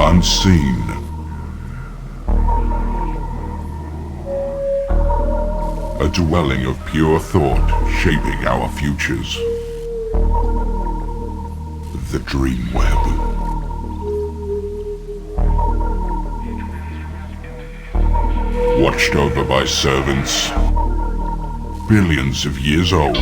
unseen. A dwelling of pure thought shaping our futures. The Dreamweb. Watched over by servants, billions of years old.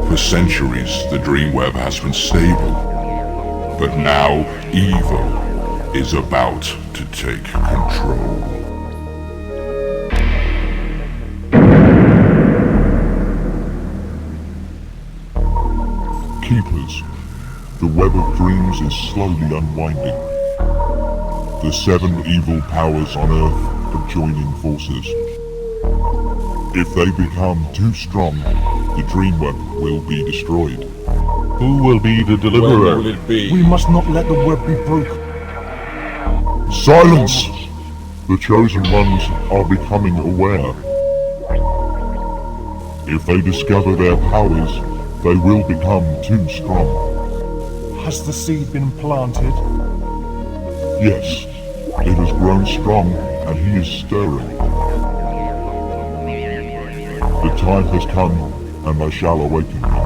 For centuries, the Dreamweb has been stable, but now evil is about to take control. Keepers, the web of dreams is slowly unwinding. The 7 evil powers on Earth are joining forces. If they become too strong, the Dreamweb will be destroyed. Who will be the deliverer? When will it be? We must not let the web be broken. Silence! The Chosen Ones are becoming aware. If they discover their powers, they will become too strong. Has the seed been planted? Yes, it has grown strong and he is stirring. The time has come and I shall awaken him.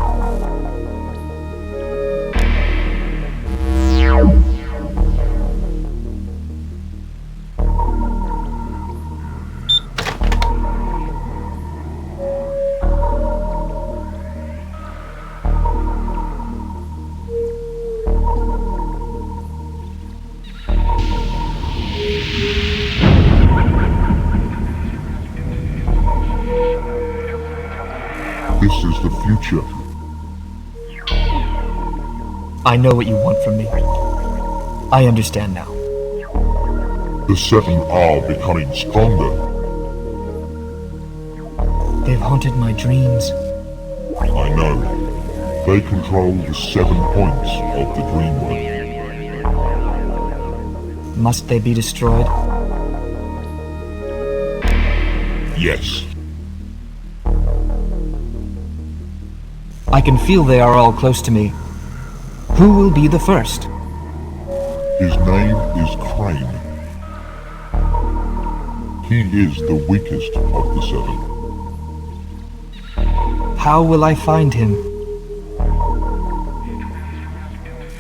This is the future. I know what you want from me. I understand now. The 7 are becoming stronger. They've haunted my dreams. I know. They control the 7 points of the Dreamweb. Must they be destroyed? Yes. I can feel they are all close to me. Who will be the first? His name is Crane. He is the weakest of the 7. How will I find him?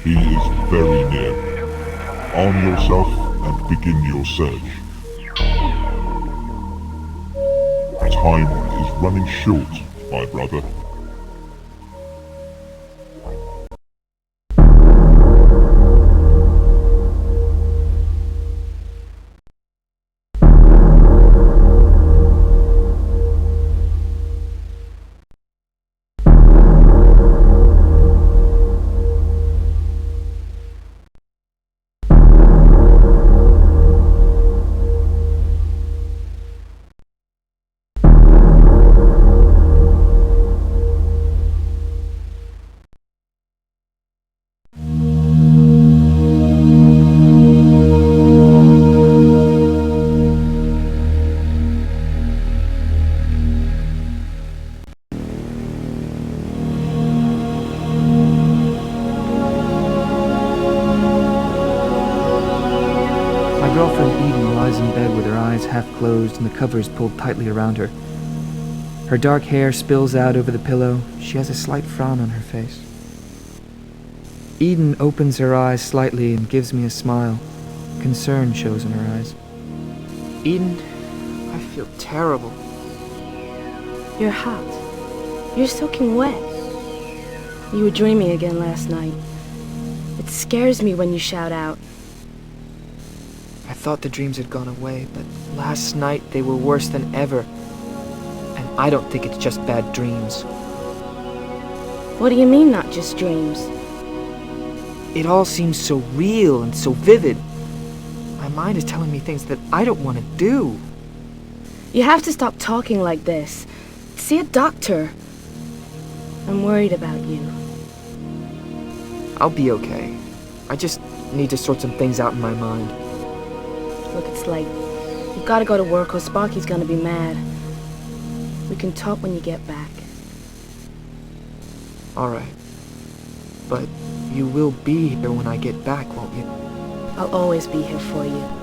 He is very near. Arm yourself and begin your search. Time is running short, my brother. My girlfriend Eden lies in bed with her eyes half closed and the covers pulled tightly around her. Her dark hair spills out over the pillow. She has a slight frown on her face. Eden opens her eyes slightly and gives me a smile. Concern shows in her eyes. Eden, I feel terrible. You're hot. You're soaking wet. You were dreaming again last night. It scares me when you shout out. I thought the dreams had gone away, but last night they were worse than ever. And I don't think it's just bad dreams. What do you mean, not just dreams? It all seems so real and so vivid. My mind is telling me things that I don't want to do. You have to stop talking like this. See a doctor. I'm worried about you. I'll be okay. I just need to sort some things out in my mind. Look, it's like You've got to go to work or Sparky's gonna be mad. We can talk when you get back. Alright. But you will be here when I get back, won't you? I'll always be here for you.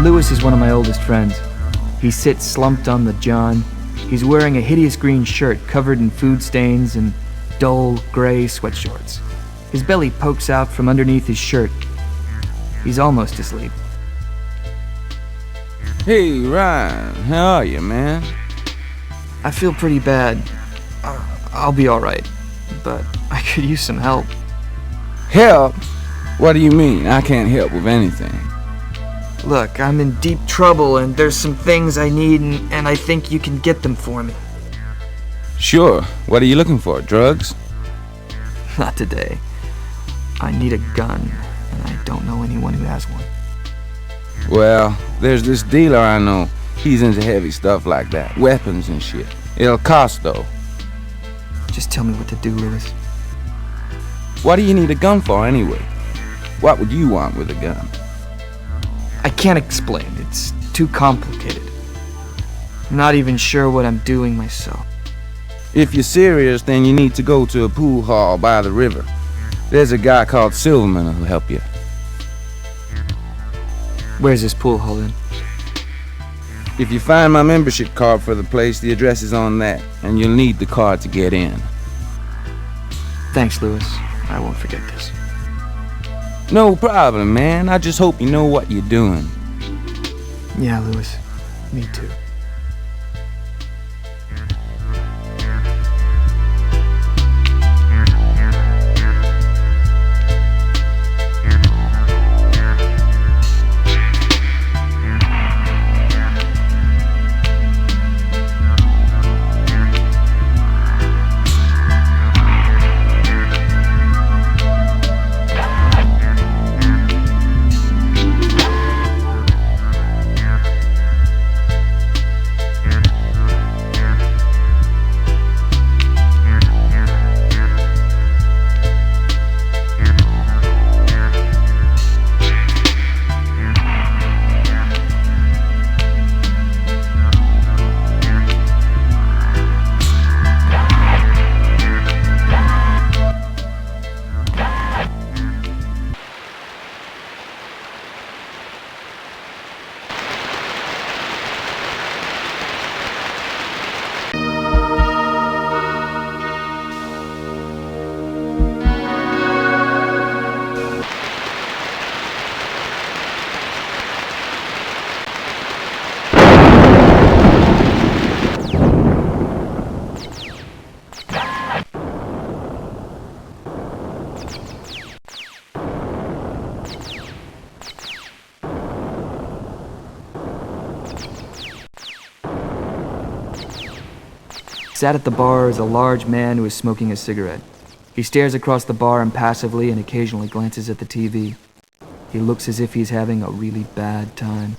Lewis is one of my oldest friends. He sits slumped on the john. He's wearing a hideous green shirt covered in food stains and dull gray sweatshorts. His belly pokes out from underneath his shirt. He's almost asleep. Hey, Ryan, how are you, man? I feel pretty bad. I'll be alright, but I could use some help. Help? What do you mean? I can't help with anything. Look, I'm in deep trouble and there's some things I need and I think you can get them for me. Sure. What are you looking for? Drugs? Not today. I need a gun, and I don't know anyone who has one. Well, there's this dealer I know. He's into heavy stuff like that. Weapons and shit. It'll cost, though. Just tell me what to do, Lewis. What do you need a gun for, anyway? What would you want with a gun? I can't explain. It's too complicated. I'm not even sure what I'm doing myself. If you're serious, then you need to go to a pool hall by the river. There's a guy called Silverman who'll help you. Where's this pool hall in? If you find my membership card for the place, the address is on that, and you'll need the card to get in. Thanks, Lewis. I won't forget this. No problem, man. I just hope you know what you're doing. Yeah, Lewis. Me too. Sat at the bar is a large man who is smoking a cigarette. He stares across the bar impassively and occasionally glances at the TV. He looks as if he's having a really bad time.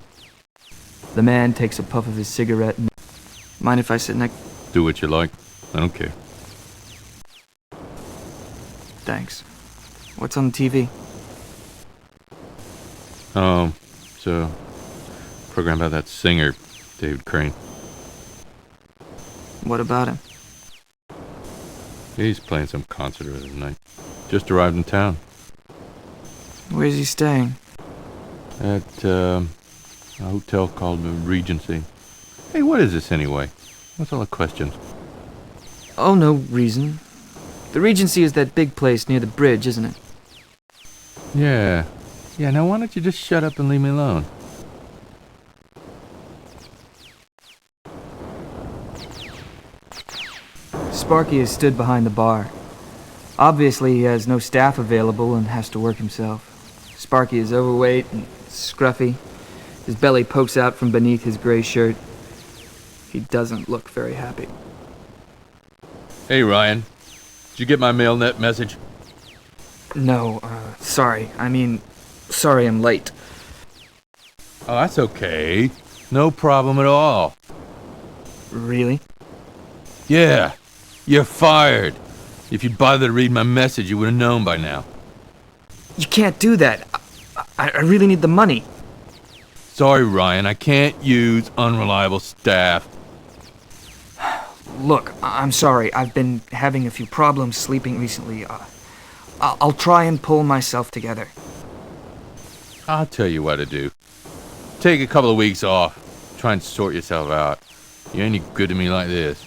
The man takes a puff of his cigarette and... Mind if I sit next... Do what you like. I don't care. Thanks. What's on the TV? It's a program about that singer, David Crane. What about him? He's playing some concert the other night. Just arrived in town. Where's he staying? At, a hotel called the Regency. Hey, what is this anyway? What's all the questions? Oh, no reason. The Regency is that big place near the bridge, isn't it? Yeah. Yeah, now why don't you just shut up and leave me alone? Sparky has stood behind the bar. Obviously, he has no staff available and has to work himself. Sparky is overweight and scruffy. His belly pokes out from beneath his gray shirt. He doesn't look very happy. Hey, Ryan. Did you get my MailNet message? No, sorry. Sorry I'm late. Oh, that's okay. No problem at all. Really? Yeah. You're fired. If you'd bothered to read my message, you would have known by now. You can't do that. I really need the money. Sorry, Ryan. I can't use unreliable staff. Look, I'm sorry. I've been having a few problems sleeping recently. I'll try and pull myself together. I'll tell you what to do. Take a couple of weeks off. Try and sort yourself out. You ain't any good to me like this.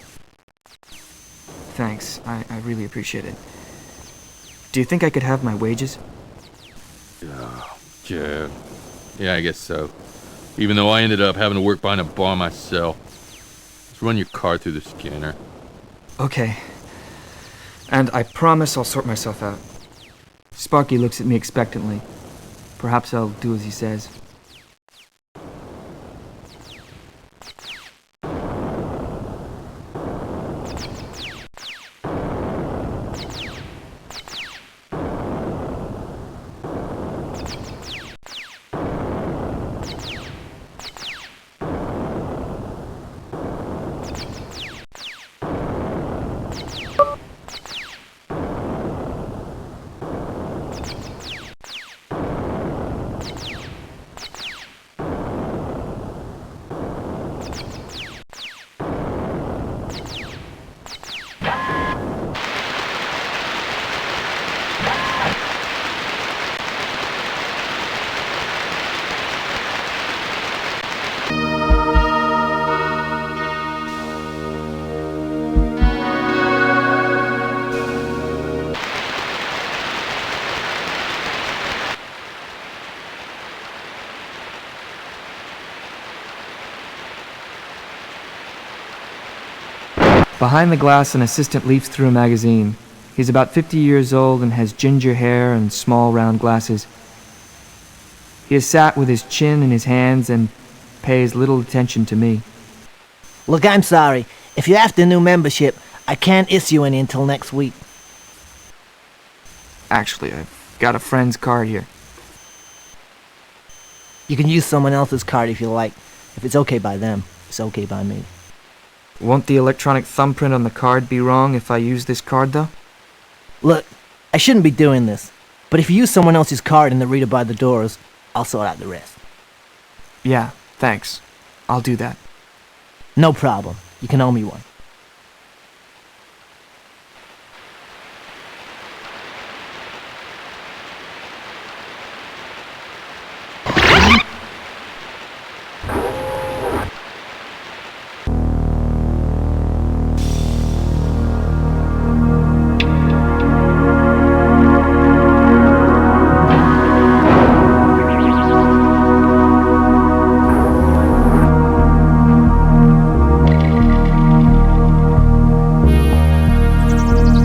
Thanks. I really appreciate it. Do you think I could have my wages? Yeah. Yeah, I guess so. Even though I ended up having to work behind a bar myself. Just run your card through the scanner. Okay. And I promise I'll sort myself out. Sparky looks at me expectantly. Perhaps I'll do as he says. Behind the glass, an assistant leafs through a magazine. He's about 50 years old and has ginger hair and small round glasses. He has sat with his chin in his hands and pays little attention to me. Look, I'm sorry. If you're after new membership, I can't issue any until next week. Actually, I've got a friend's card here. You can use someone else's card if you like. If it's okay by them, it's okay by me. Won't the electronic thumbprint on the card be wrong if I use this card, though? Look, I shouldn't be doing this, but if you use someone else's card in the reader by the doors, I'll sort out the rest. Yeah, thanks. I'll do that. No problem. You can owe me one.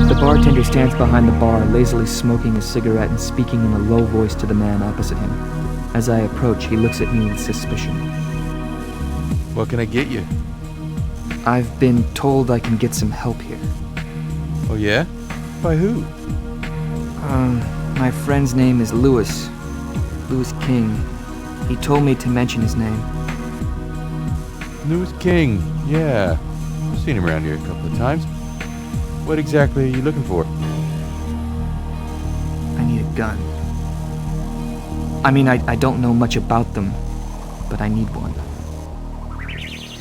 The bartender stands behind the bar, lazily smoking a cigarette and speaking in a low voice to the man opposite him. As I approach, he looks at me with suspicion. What can I get you? I've been told I can get some help here. Oh, yeah? By who? My friend's name is Lewis. Lewis King. He told me to mention his name. Lewis King. Yeah. I've seen him around here a couple of times. What exactly are you looking for? I need a gun. I mean, I don't know much about them, but I need one.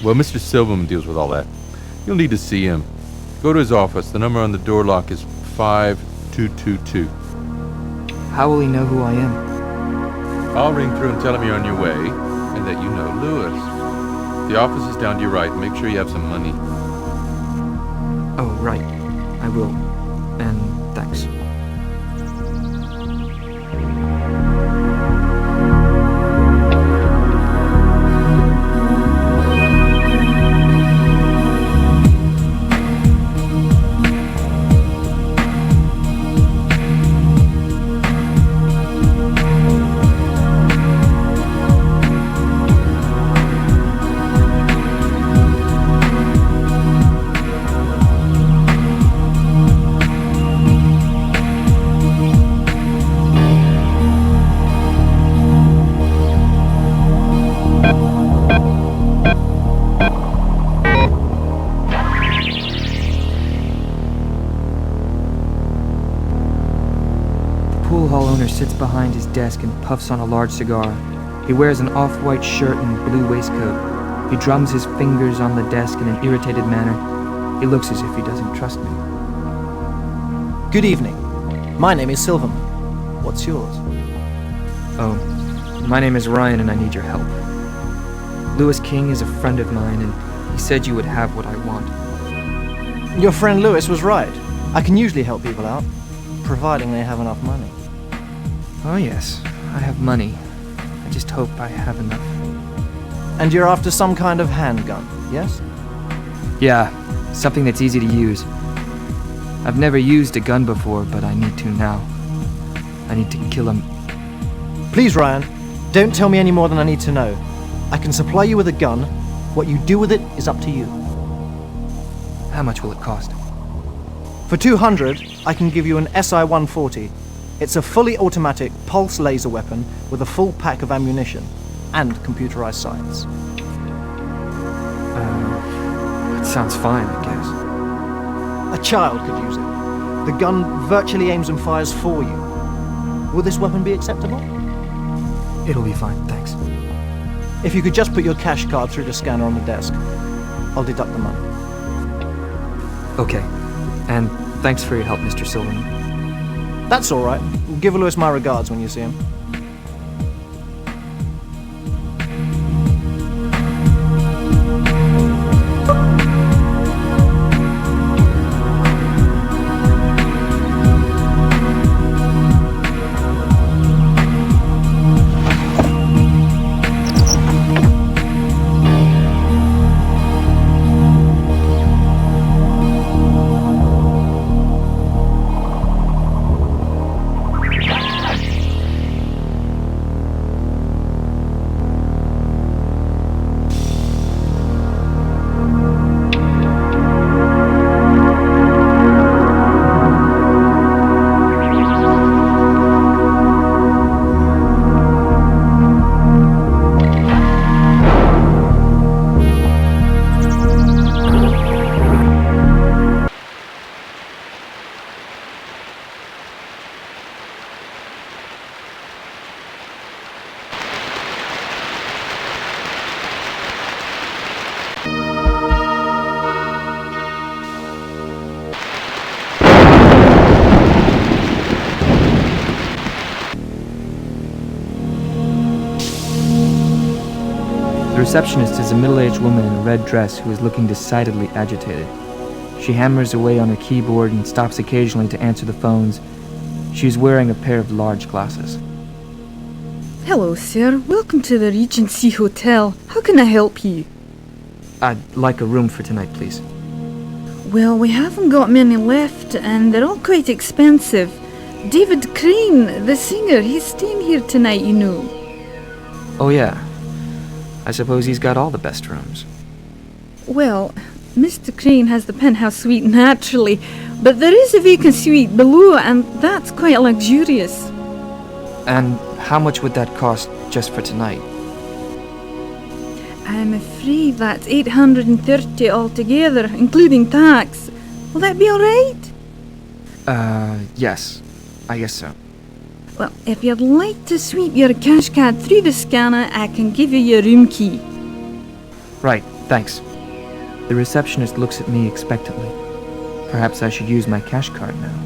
Well, Mr. Silverman deals with all that. You'll need to see him. Go to his office. The number on the door lock is 5222. How will he know who I am? I'll ring through and tell him you're on your way, and that you know Lewis. The office is down to your right. Make sure you have some money. Oh, right. I will. And thanks. Pool hall owner sits behind his desk and puffs on a large cigar. He wears an off-white shirt and blue waistcoat. He drums his fingers on the desk in an irritated manner. He looks as if he doesn't trust me. Good evening. My name is Silverman. What's yours? Oh, my name is Ryan and I need your help. Lewis King is a friend of mine and he said you would have what I want. Your friend Lewis was right. I can usually help people out, providing they have enough money. Oh yes, I have money. I just hope I have enough. And you're after some kind of handgun, yes? Yeah, something that's easy to use. I've never used a gun before, but I need to now. I need to kill him. Please, Ryan, don't tell me any more than I need to know. I can supply you with a gun. What you do with it is up to you. How much will it cost? For 200, I can give you an SI-140. It's a fully automatic pulse laser weapon with a full pack of ammunition and computerized sights. That sounds fine, I guess. A child could use it. The gun virtually aims and fires for you. Will this weapon be acceptable? It'll be fine, thanks. If you could just put your cash card through the scanner on the desk, I'll deduct the money. Okay. And thanks for your help, Mr. Silverman. That's all right. Give Lewis my regards when you see him. The receptionist is a middle-aged woman in a red dress who is looking decidedly agitated. She hammers away on her keyboard and stops occasionally to answer the phones. She is wearing a pair of large glasses. Hello, sir. Welcome to the Regency Hotel. How can I help you? I'd like a room for tonight, please. Well, we haven't got many left, and they're all quite expensive. David Crane, the singer, he's staying here tonight, you know. Oh yeah. I suppose he's got all the best rooms. Well, Mr. Crane has the penthouse suite naturally, but there is a vacant suite below, and that's quite luxurious. And how much would that cost just for tonight? I'm afraid that's 830 altogether, including tax. Will that be all right? Yes. I guess so. Well, if you'd like to sweep your cash card through the scanner, I can give you your room key. Right, thanks. The receptionist looks at me expectantly. Perhaps I should use my cash card now.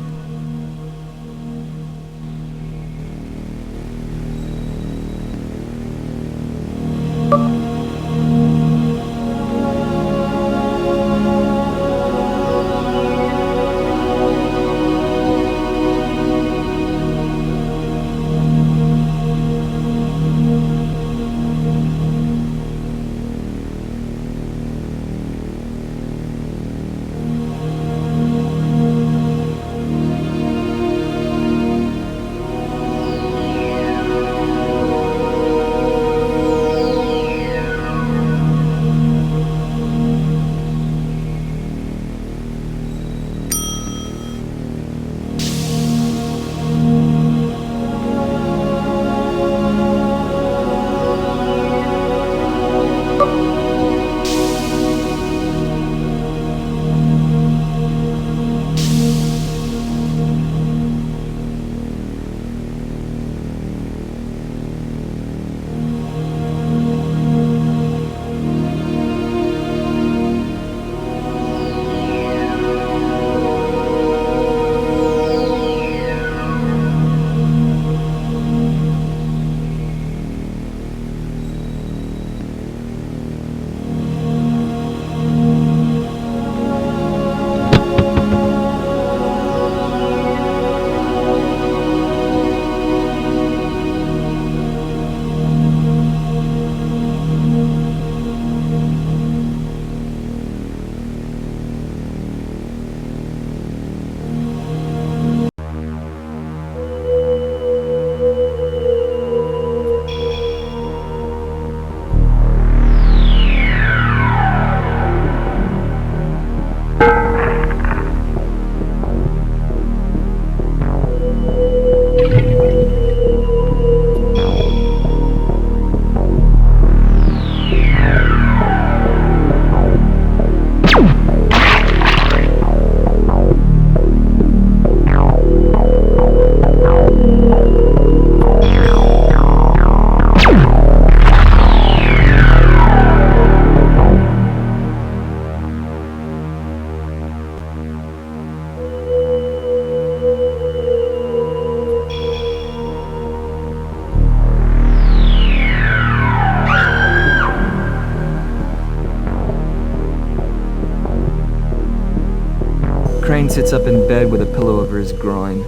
Crane sits up in bed with a pillow over his groin.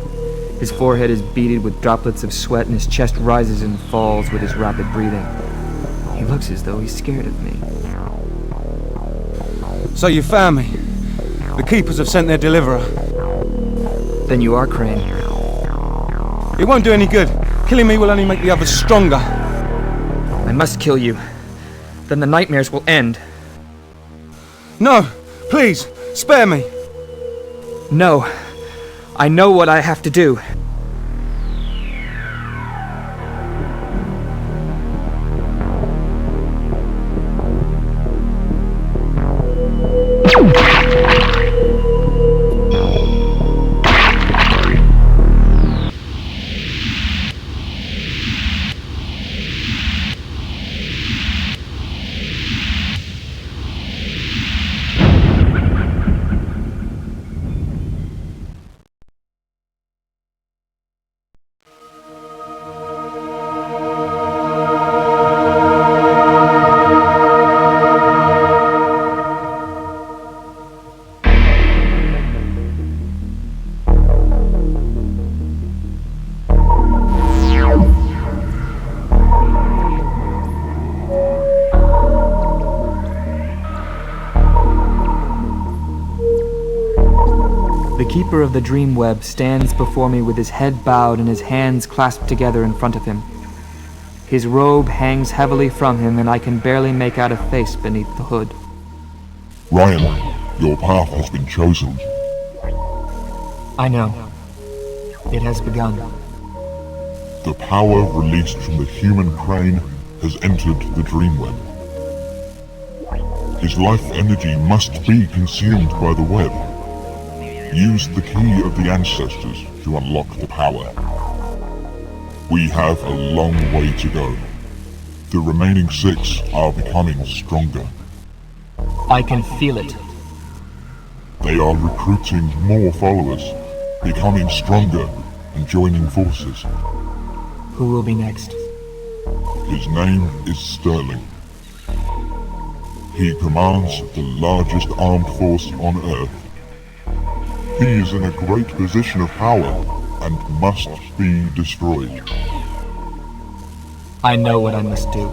His forehead is beaded with droplets of sweat and his chest rises and falls with his rapid breathing. He looks as though he's scared of me. So you found me. The keepers have sent their deliverer. Then you are Crane. It won't do any good. Killing me will only make the others stronger. I must kill you. Then the nightmares will end. No, please, spare me. No. I know what I have to do. keeper of the Dreamweb stands before me with his head bowed and his hands clasped together in front of him. His robe hangs heavily from him, and I can barely make out a face beneath the hood. Ryan, your path has been chosen. I know. It has begun. The power released from the human crane has entered the Dreamweb. His life energy must be consumed by the web. Use the key of the ancestors to unlock the power. We have a long way to go. The remaining 6 are becoming stronger. I can feel it. They are recruiting more followers, becoming stronger and joining forces. Who will be next? His name is Sterling. He commands the largest armed force on Earth. He is in a great position of power and must be destroyed. I know what I must do.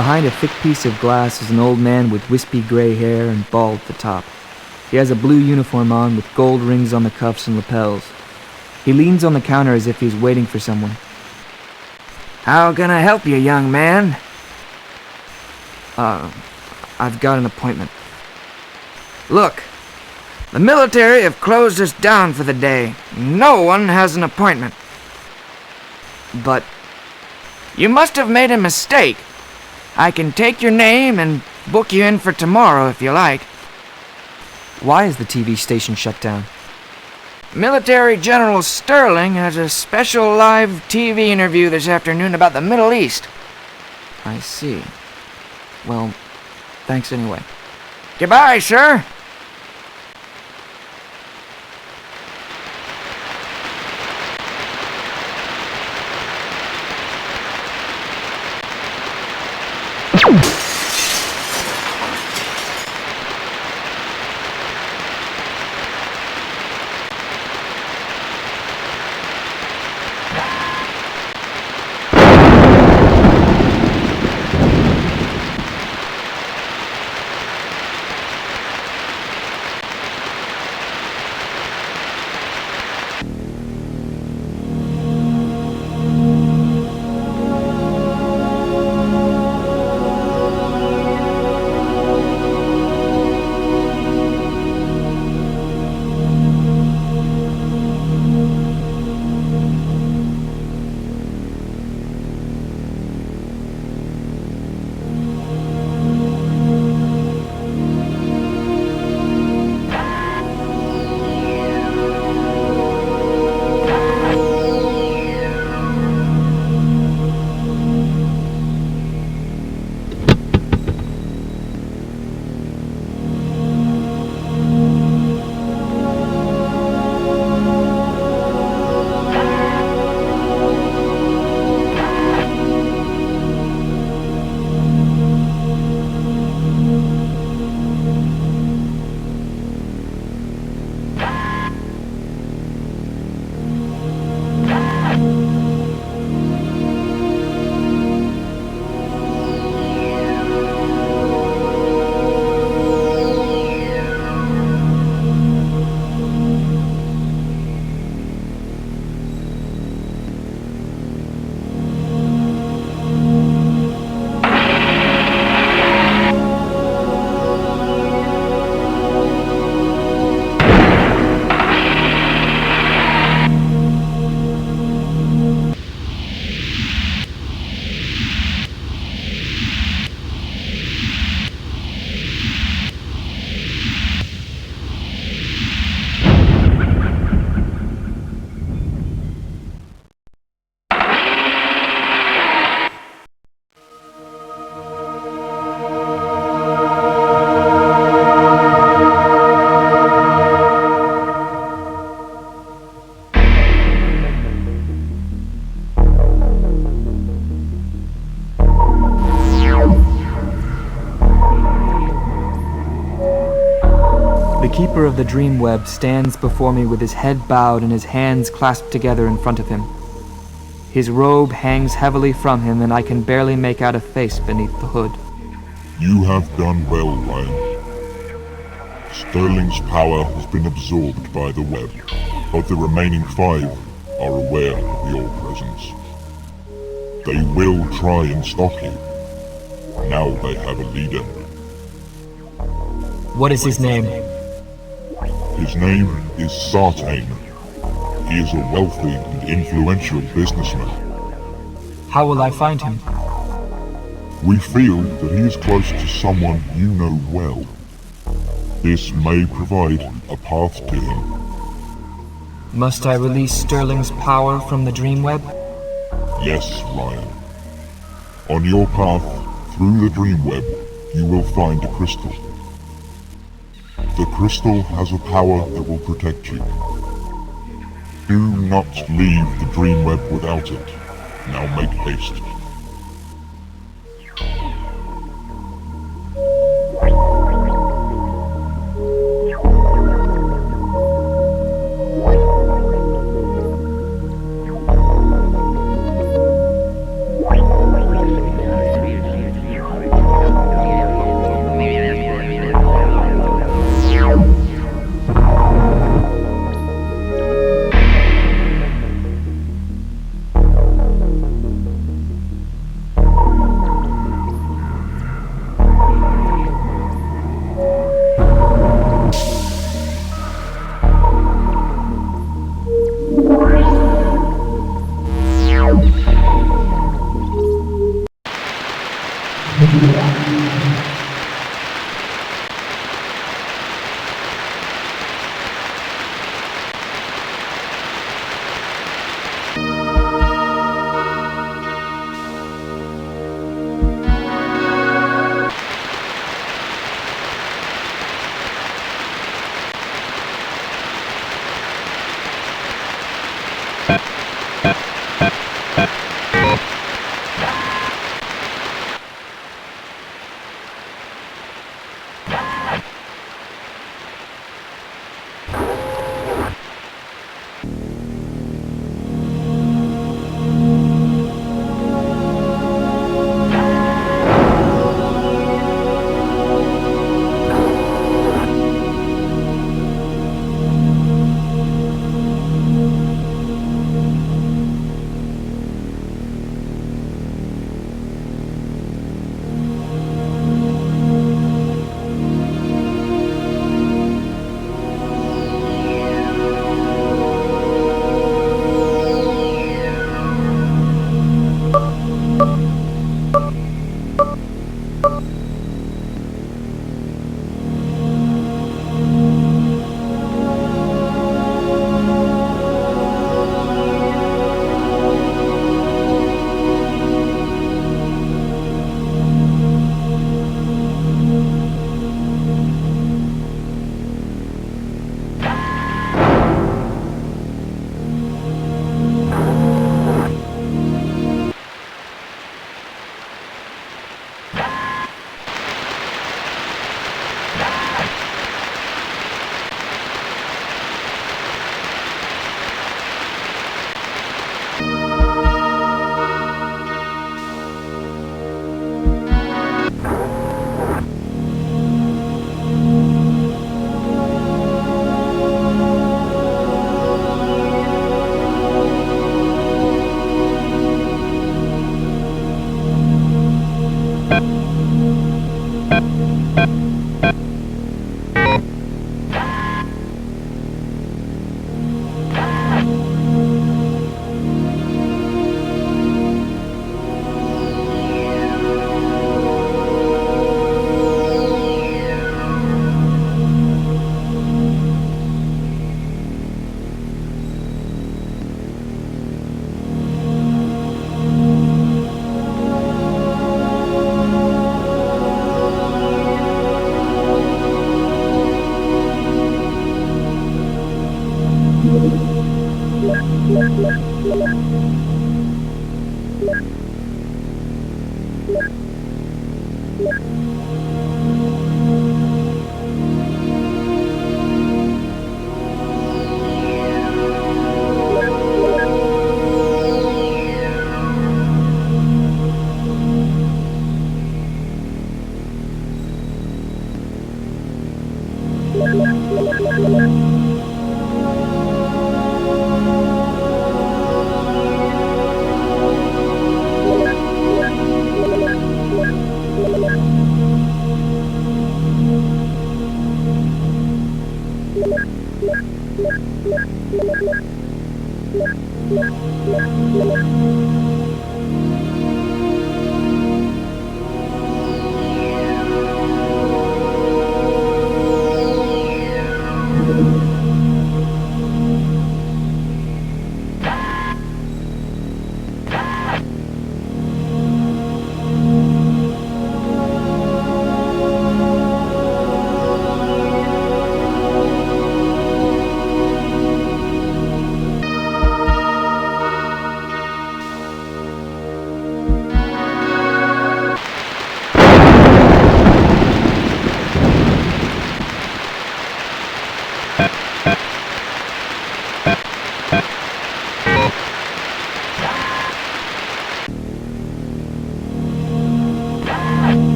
Behind a thick piece of glass is an old man with wispy gray hair and bald at the top. He has a blue uniform on with gold rings on the cuffs and lapels. He leans on the counter as if he's waiting for someone. "How can I help you, young man?" I've got an appointment. "Look, the military have closed us down for the day. No one has an appointment." "But you must have made a mistake. I can take your name and book you in for tomorrow if you like." "Why is the TV station shut down?" "Military General Sterling has a special live TV interview this afternoon about the Middle East." "I see. Well, thanks anyway." "Goodbye, sir." The keeper of the Dreamweb stands before me with his head bowed and his hands clasped together in front of him. His robe hangs heavily from him, and I can barely make out a face beneath the hood. You have done well, Ryan. Sterling's power has been absorbed by the web, but the remaining 5 are aware of your presence. They will try and stop you. Now they have a leader. What is his name? His name is Sartain. He is a wealthy and influential businessman. How will I find him? We feel that he is close to someone you know well. This may provide a path to him. Must I release Sterling's power from the Dreamweb? Yes, Ryan. On your path through the Dreamweb, you will find a crystal. The crystal has a power that will protect you. Do not leave the Dreamweb without it. Now make haste.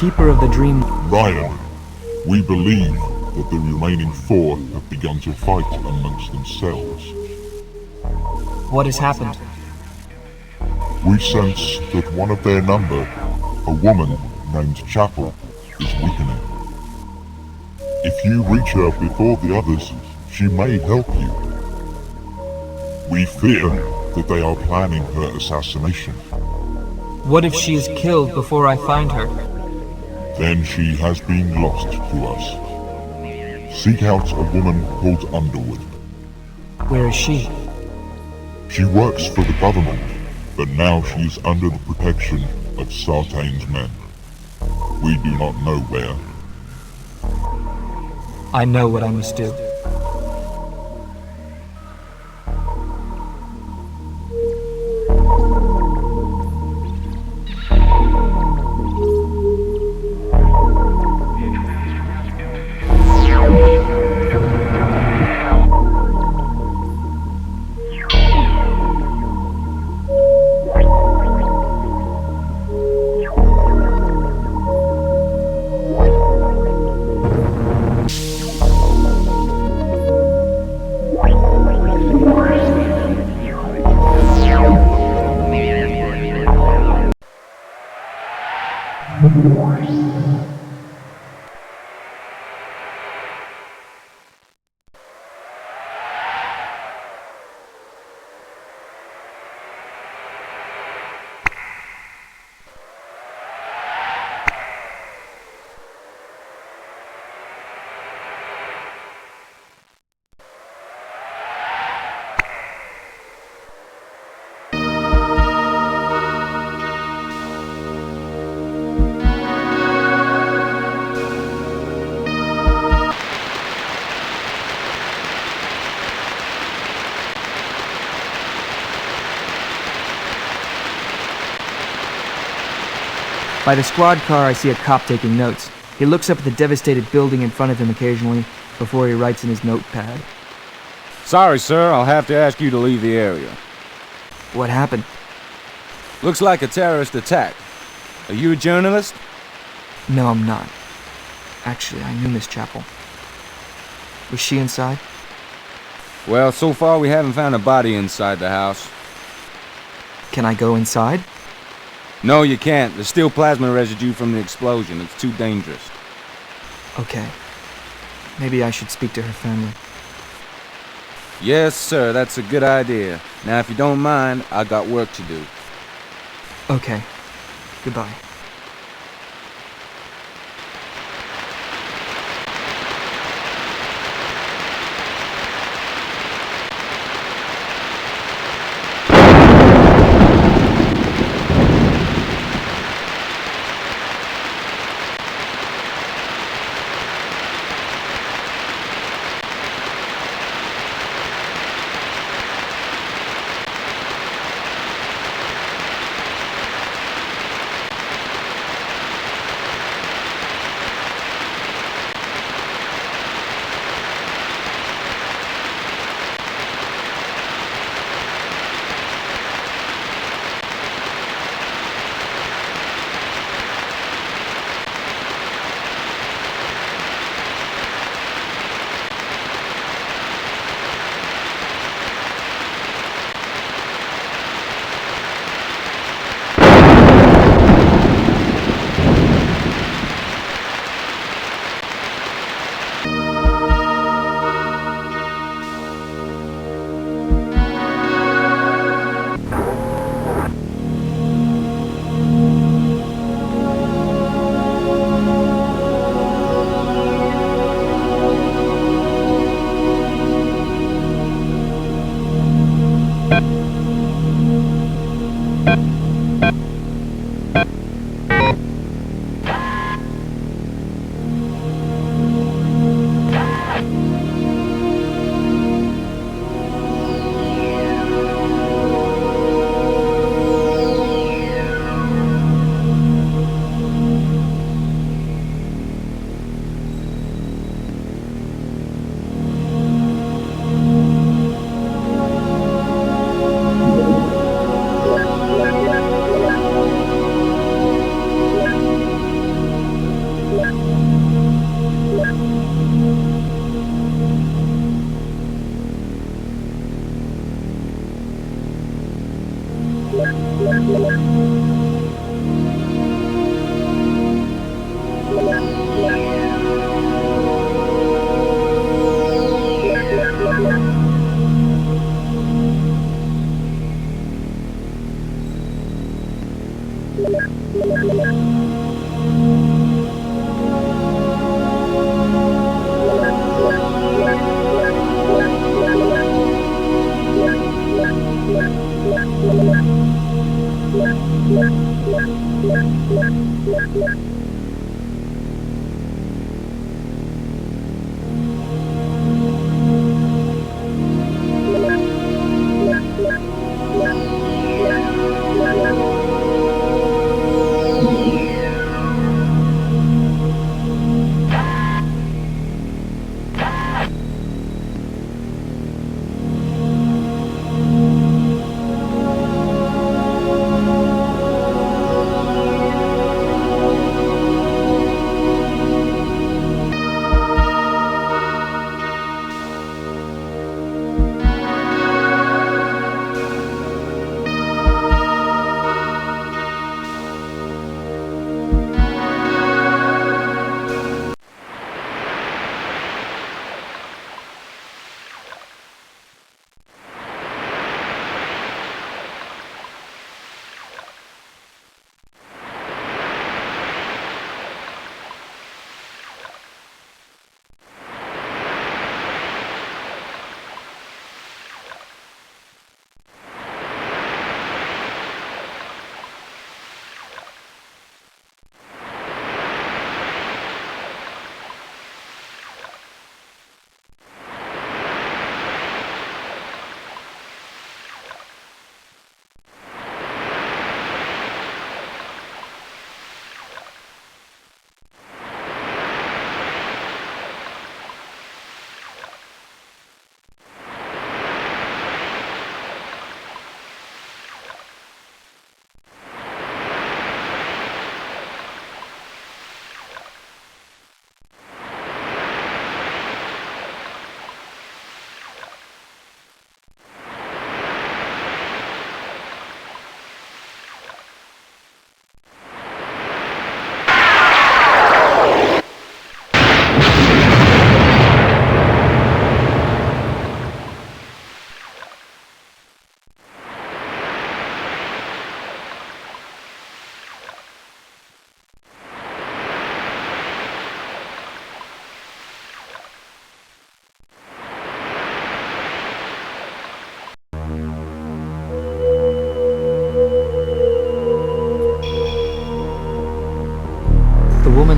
keeper of the dream. Ryan, we believe that the remaining 4 have begun to fight amongst themselves. What has happened? We sense that one of their number, a woman named Chapel, is weakening. If you reach her before the others, she may help you. We fear that they are planning her assassination. What if she is killed before I find her? Then she has been lost to us. Seek out a woman called Underwood. Where is she? She works for the government, but now she is under the protection of Sartain's men. We do not know where. I know what I must do. By the squad car, I see a cop taking notes. He looks up at the devastated building in front of him occasionally before he writes in his notepad. Sorry, sir, I'll have to ask you to leave the area. What happened? Looks like a terrorist attack. Are you a journalist? No, I'm not. Actually, I knew Miss Chapel. Was she inside? Well, so far we haven't found a body inside the house. Can I go inside? No, you can't. There's still plasma residue from the explosion. It's too dangerous. Okay. Maybe I should speak to her family. Yes, sir, that's a good idea. Now, if you don't mind, I got work to do. Okay. Goodbye.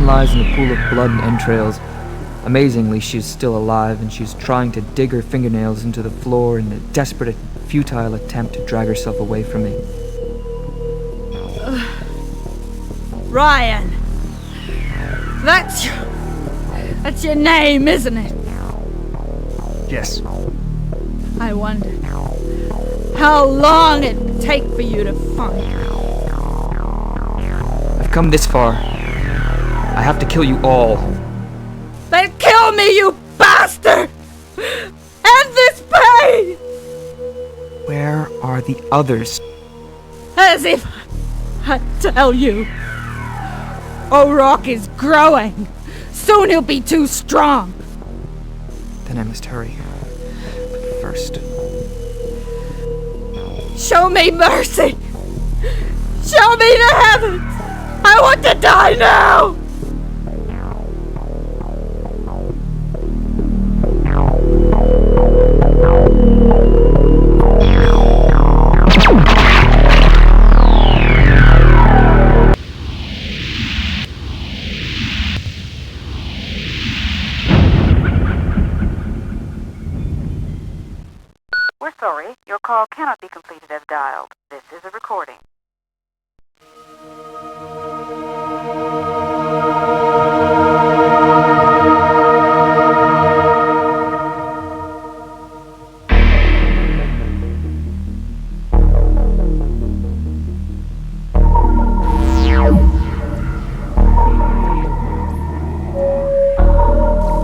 woman lies in a pool of blood and entrails. Amazingly, she's still alive, and she's trying to dig her fingernails into the floor in a desperate, futile attempt to drag herself away from me. Ryan! That's your name, isn't it? Yes. I wondered how long it'd take for you to find her. I've come this far. I have to kill you all. Then kill me, you bastard! End this pain! Where are the others? As if I tell you. O'Rourke is growing. Soon he'll be too strong. Then I must hurry. But first... Show me mercy! Show me the heavens! I want to die now! We're sorry, your call cannot be completed as dialed. This is a recording.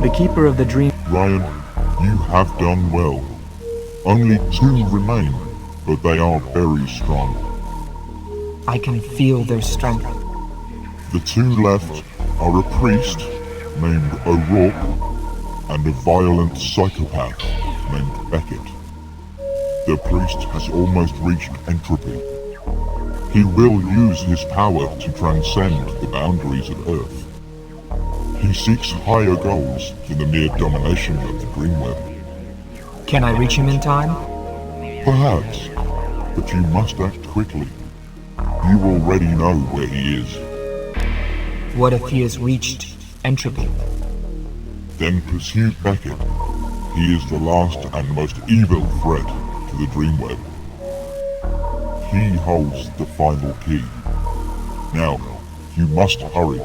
The keeper of the dream... Ryan, you have done well. Only 2 remain, but they are very strong. I can feel their strength. The 2 left are a priest named O'Rourke and a violent psychopath named Beckett. The priest has almost reached entropy. He will use his power to transcend the boundaries of Earth. He seeks higher goals than the mere domination of the Dreamweb. Can I reach him in time? Perhaps, but you must act quickly. You already know where he is. What if he has reached entropy? Then pursue Beckett. He is the last and most evil threat to the Dreamweb. He holds the final key. Now, you must hurry.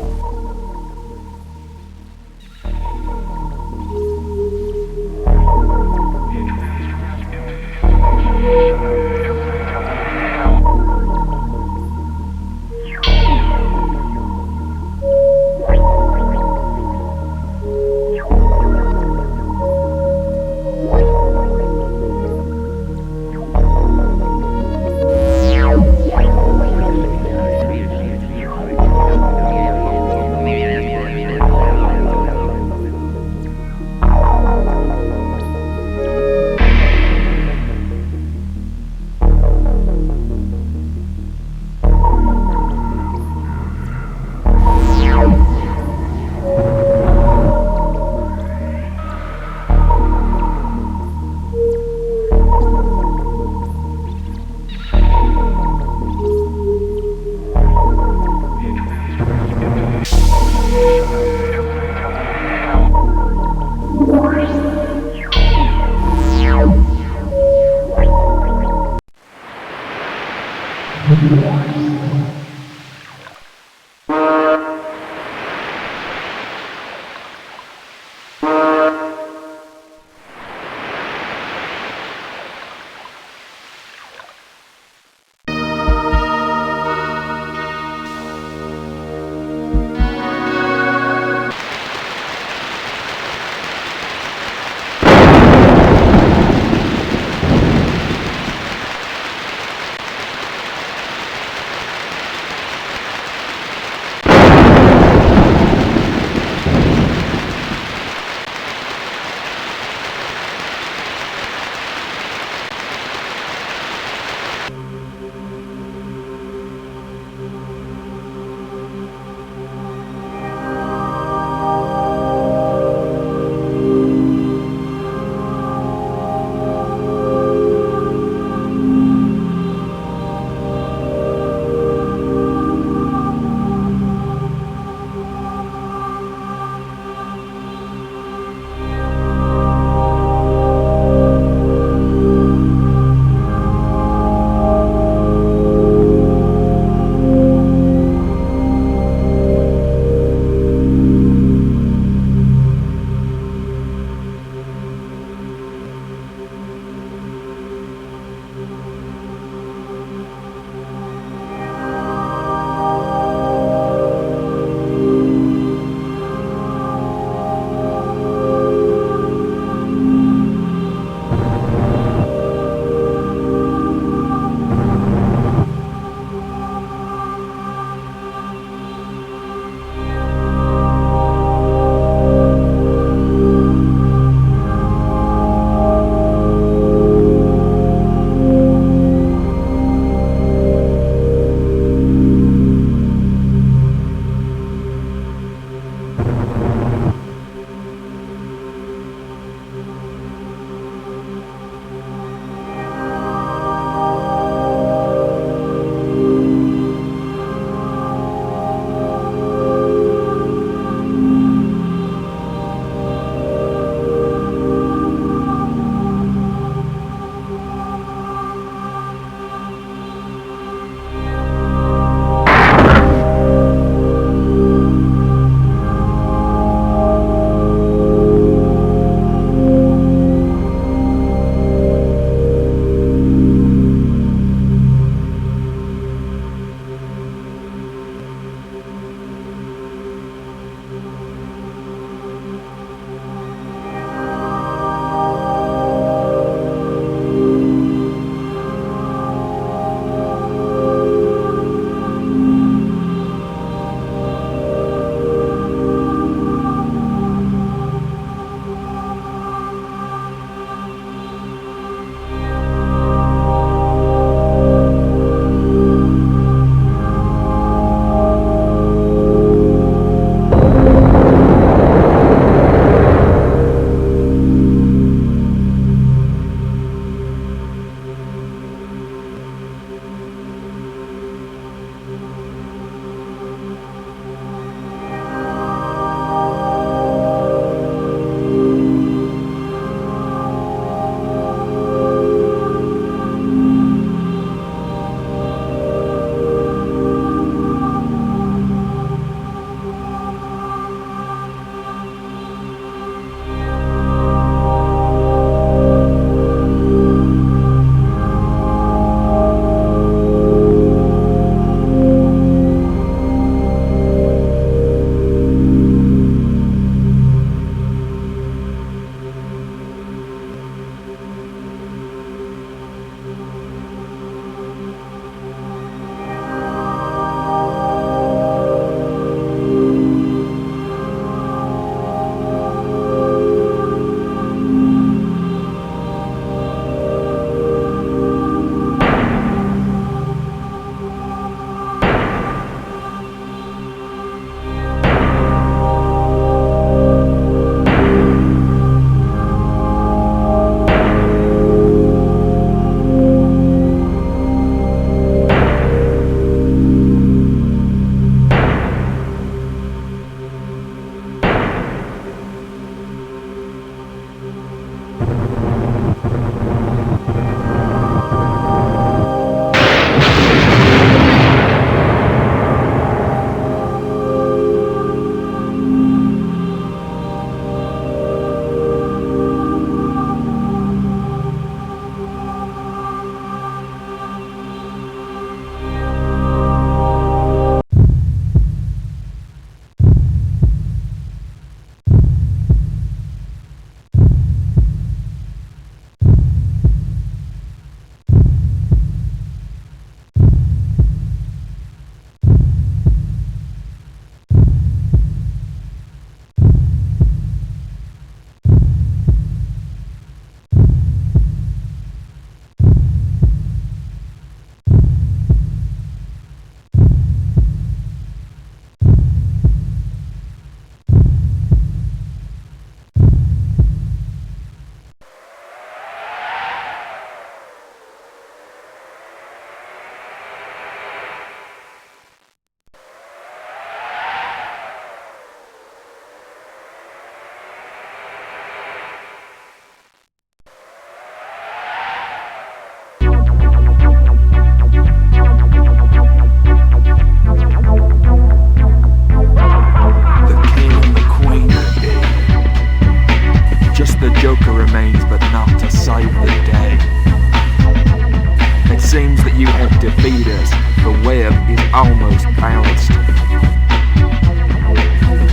defeated us. The web is almost balanced.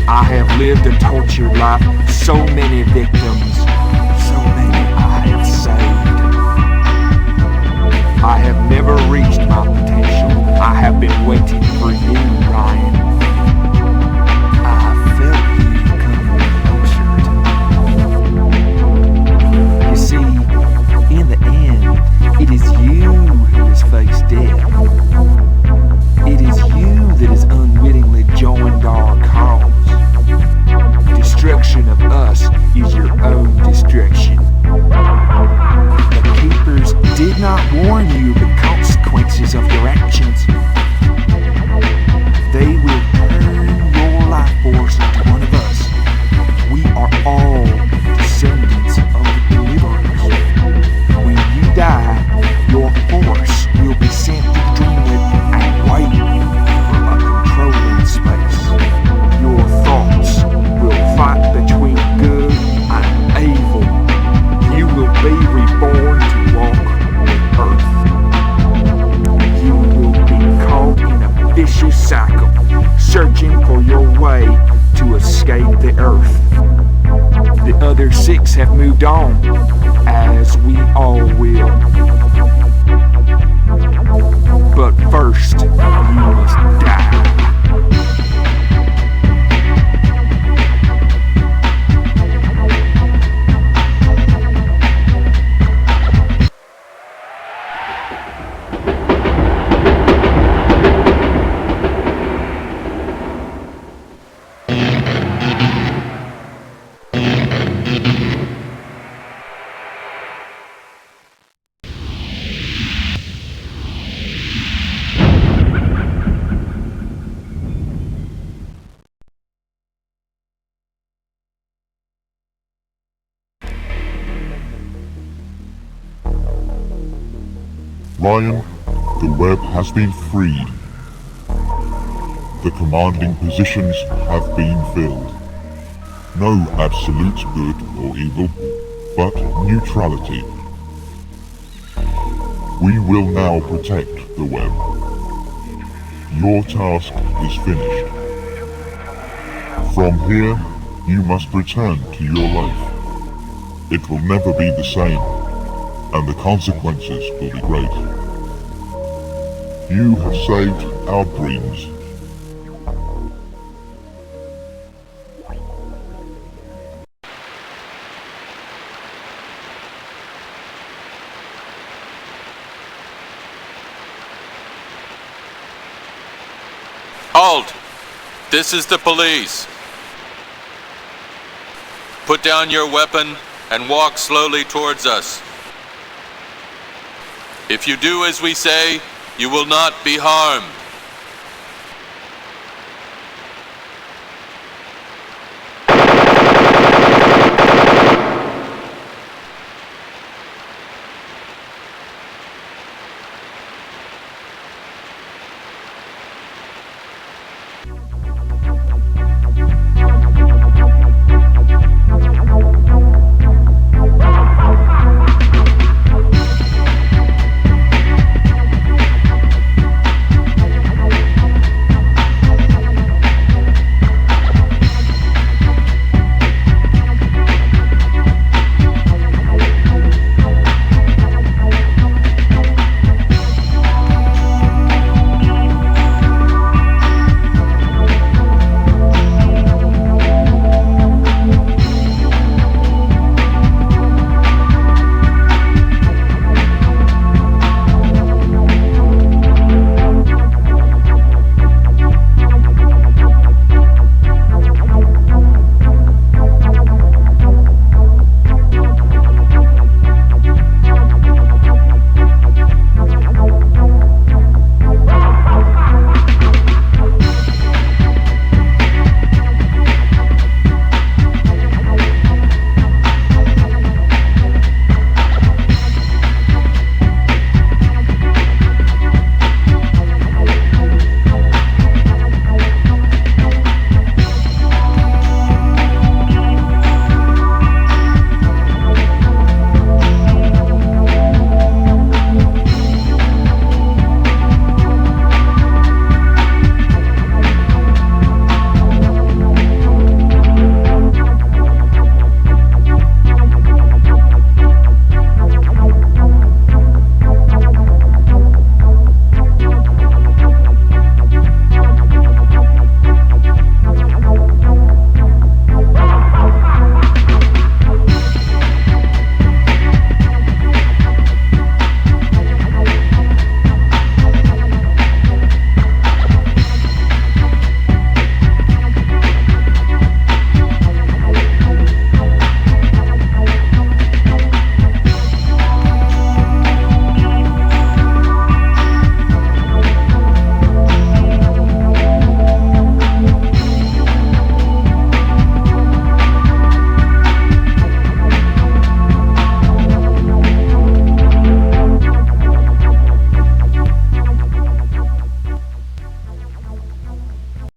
I have lived a tortured life, so many victims, so many I have saved. I have never reached my potential. I have been waiting for you, Ryan. I have felt you coming closer to me. You see, in the end, it is you who has faced death. It is you that has unwittingly joined our cause. Destruction of us is your own destruction. The Keepers did not warn you of the consequences of your actions. They will turn your life force into one of us. We are all descendants of the Deliverers. When you die, your force will be sent to the Dreamweb and wait for a controlling space. Your thoughts will fight between good and evil. You will be reborn to walk the earth. You will be caught in a vicious cycle, searching for your way to escape the earth. The other 6 have moved on, as we all will. But first, you must die. Ryan, the web has been freed. The commanding positions have been filled. No absolute good or evil, but neutrality. We will now protect the web. Your task is finished. From here, you must return to your life. It will never be the same, and the consequences will be great. You have saved our dreams. Halt! This is the police. Put down your weapon and walk slowly towards us. If you do as we say, you will not be harmed.